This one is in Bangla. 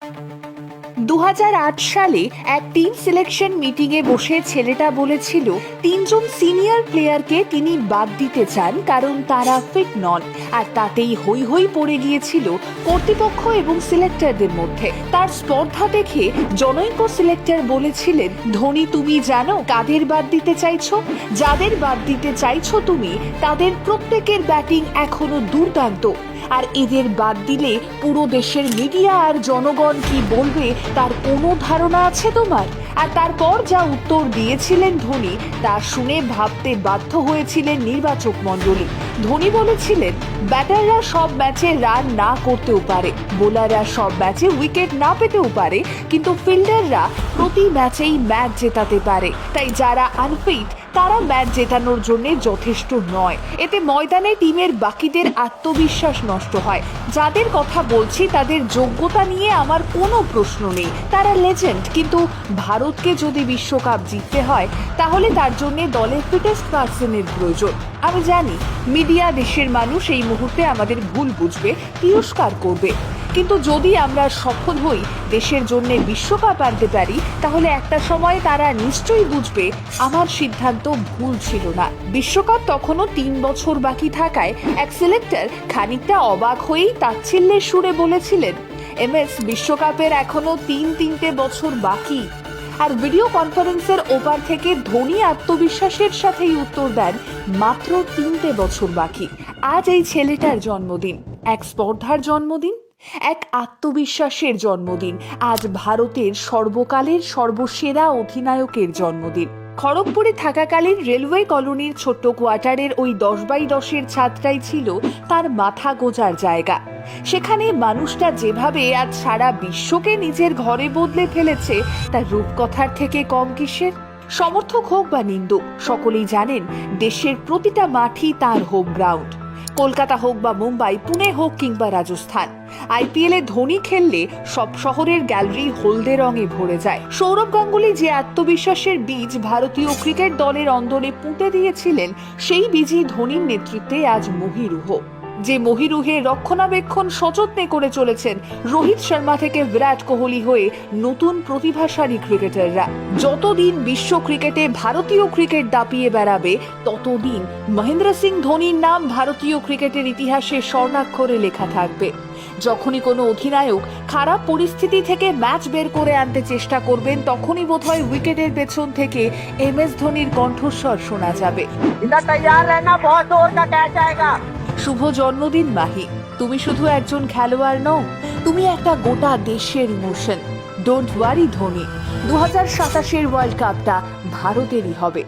2008 সালে এক টিম সিলেকশন মিটিংয়ে বসে ছেলেটা বলেছিল তিনজন সিনিয়র প্লেয়ারকে তিনি বাদ দিতে চান কারণ তারা ফিট নন, আর তাতেই হই হই পড়ে গিয়েছিল কর্তৃপক্ষ এবং সিলেক্টরদের মধ্যে। তার স্পর্ধা দেখে জনৈক সিলেক্টর বলেছিলেন, ধোনি তুমি জানো কাদের বাদ দিতে চাইছো? যাদের বাদ দিতে চাইছো তুমি, তাদের প্রত্যেকের ব্যাটিং এখনো দুর্দান্ত, আর এদের বাদ দিলে পুরো দেশের মিডিয়া আর জনগণ কি বলবে তার কোনো ধারণা আছে তোমার? আর তারপর যা উত্তর দিয়েছিলেন ধোনি তা শুনে ভাবতে বাধ্য হয়েছিলেন নির্বাচক মণ্ডলী। ধোনি বলেছিলেন, ব্যাটাররা সব ম্যাচে রান না করতেও পারে, বোলাররা সব ম্যাচে উইকেট না পেতেও পারে, কিন্তু ফিল্ডাররা প্রতি ম্যাচেই ম্যাচ জেতাতে পারে। তাই যারা আনফিট তারা ম্যাচ জেতানোর জন্য যথেষ্ট নয়। এতে ময়দানে টিমের বাকিদের আত্মবিশ্বাস নষ্ট হয়। যাদের কথা বলছি তাদের যোগ্যতা নিয়ে আমার কোনো প্রশ্ন নেই, তারা লেজেন্ড, কিন্তু ভারতকে যদি বিশ্বকাপ জিততে হয় তাহলে তার জন্য দলের ফিটেস্ট পার্সনের প্রয়োজন। আমি জানি মিডিয়া, দেশের মানুষ এই মুহূর্তে আমাদের ভুল বুঝবে, তিরস্কার করবে, কিন্তু যদি আমরা সফল হই, দেশের জন্য বিশ্বকাপ আনতে পারি, তাহলে একটা সময় তারা নিশ্চয়ই বুঝবে আমার সিদ্ধান্ত ভুল ছিল না। বিশ্বকাপ তখনও 3 বছর বাকি থাকায় এক সিলেক্টর খানিকটা অবাক হয়েই তাচ্ছিল্যের সুরে বলেছিলেন, এমএস, বিশ্বকাপের এখনো 3 বছর বাকি। আর ভিডিও কনফারেন্সের ওপার থেকে ধোনি আত্মবিশ্বাসের সাথেই উত্তর দেন, মাত্র 3 বছর বাকি। আজ এই ছেলেটার জন্মদিন, এক স্পর্ধার জন্মদিন, এক আত্মবিশ্বাসের জন্মদিন। আজ ভারতের সর্বকালের সর্বসেরা অধিনায়কের জন্মদিন। খড়গপুরে থাকাকালীন রেলওয়ে কলোনির ছোট্ট কোয়ার্টারের ওই 10x10 ছাদটাই ছিল তার মাথা গোজার জায়গা। সেখানে মানুষটা যেভাবে আজ সারা বিশ্বকে নিজের ঘরে বদলে ফেলেছে, তার রূপকথার থেকে কম কিসের? সমর্থক হোক বা নিন্দুক, সকলেই জানেন দেশের প্রতিটা মাঠই তার হোম গ্রাউন্ড। কলকাতা হোক বা মুম্বাই, পুনে হোক কিংবা রাজস্থান, আইপিএলে ধোনি খেললে সব শহরের গ্যালারি হলদে রঙে ভরে যায়। সৌরভ গাঙ্গুলি যে আত্মবিশ্বাসের বীজ ভারতীয় ক্রিকেট দলের অন্দরে পুঁতে দিয়েছিলেন, সেই বীজই ধোনির নেতৃত্বে আজ মহীরুহ। যে মহীরুহের রক্ষণাবেক্ষণ সযত্নে করে চলেছেন রোহিত শর্মা থেকে বিরাট কোহলি হয়ে নতুন প্রতিভাশালী ক্রিকেটাররা। যতদিন বিশ্ব ক্রিকেটে ভারতীয় ক্রিকেট দাপিয়ে বেড়াবে, ততদিন মহেন্দ্র সিং ধোনির নাম ভারতীয় ক্রিকেটের ইতিহাসে স্বর্ণাক্ষরে লেখা থাকবে। যখনই কোনো অধিনায়ক খারাপ পরিস্থিতি থেকে ম্যাচ বের করে আনতে চেষ্টা করবেন, তখনই বোধহয় উইকেটের পেছন থেকে এমএস ধোনির কণ্ঠস্বর শোনা যাবে, শুভ জন্মদিন মাহি, তুমি শুধু একজন খেলোয়াড় নও, তুমি একটা গোটা দেশের emotion. Don't worry Dhoni, 2027 world কাপটা ভারতেরই হবে।